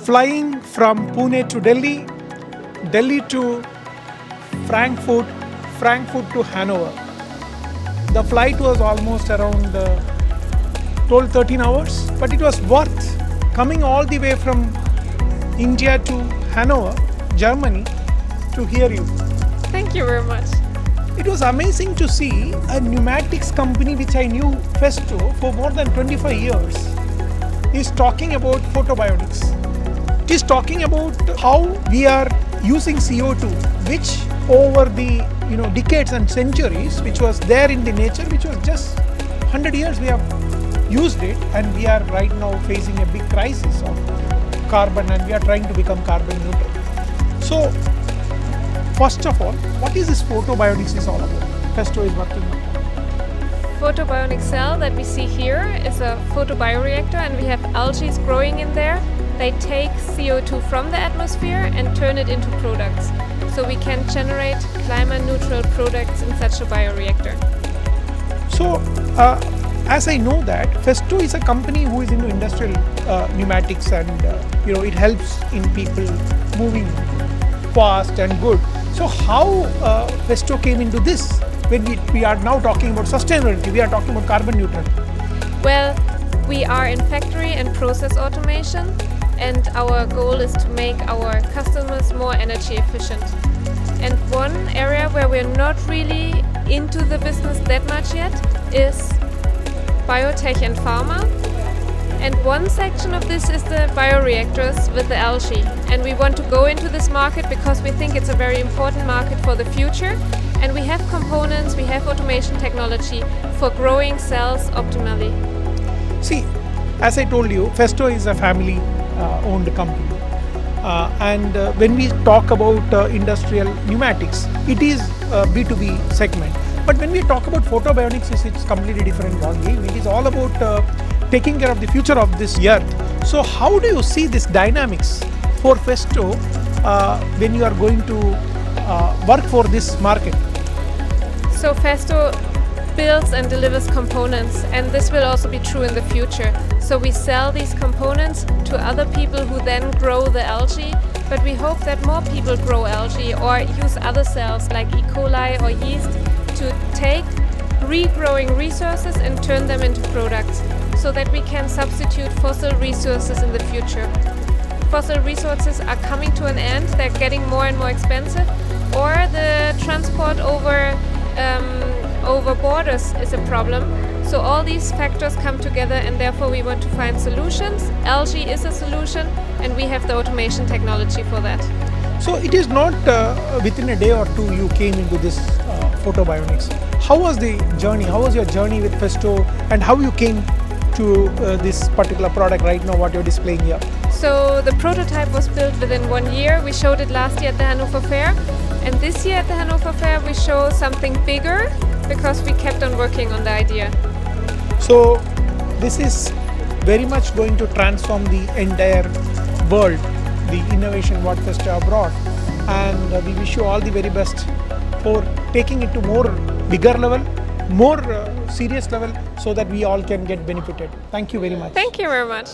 flying from Pune to Delhi, Delhi to Frankfurt, Frankfurt to Hanover. The flight was almost around 12-13 hours, but it was worth coming all the way from India to Hanover, Germany, to hear you. Thank you very much. It was amazing to see a pneumatics company which I knew, Festo, for more than 25 years, is talking about photobionics. It is talking about how we are using CO2, which over the decades and centuries, which was there in the nature, which was just 100 years we have used it, and we are right now facing a big crisis of carbon, and we are trying to become carbon neutral. So, first of all, what is this PhotoBionics is all about? Festo is working on. PhotoBionicCell that we see here is a photobioreactor, and we have algae growing in there. They take CO2 from the atmosphere and turn it into products. So we can generate climate neutral products in such a bioreactor. So, as I know that Festo is a company who is into industrial pneumatics, and it helps in people moving fast and good. So how Festo came into this? When we are now talking about sustainability, we are talking about carbon neutral. Well, we are in factory and process automation, and our goal is to make our customers more energy efficient. And one area where we're not really into the business that much yet is biotech and pharma. And one section of this is the bioreactors with the algae. And we want to go into this market because we think it's a very important market for the future. And we have components, we have automation technology for growing cells optimally. See, as I told you, Festo is a family owned company. And when we talk about industrial pneumatics, it is a B2B segment. But when we talk about photobionics, it's completely different ballgame. It is all about taking care of the future of this earth. So how do you see this dynamics for Festo when you are going to work for this market? So Festo builds and delivers components, and this will also be true in the future. So we sell these components to other people who then grow the algae, but we hope that more people grow algae or use other cells like E. coli or yeast to take regrowing resources and turn them into products, so that we can substitute fossil resources in the future. Fossil resources are coming to an end, they're getting more and more expensive, or the transport over borders is a problem. So all these factors come together, and therefore we want to find solutions. Algae is a solution, and we have the automation technology for that. So it is not within a day or two you came into this photobionics. How was the journey? How was your journey with Festo, and how you came to this particular product right now, what you're displaying here? So the prototype was built within 1 year. We showed it last year at the Hannover Fair, and this year at the Hannover Fair we show something bigger because we kept on working on the idea. So this is very much going to transform the entire world, the innovation what Festo brought, and we wish you all the very best for taking it to more bigger level, more serious level, so that we all can get benefited. Thank you very much. Thank you very much.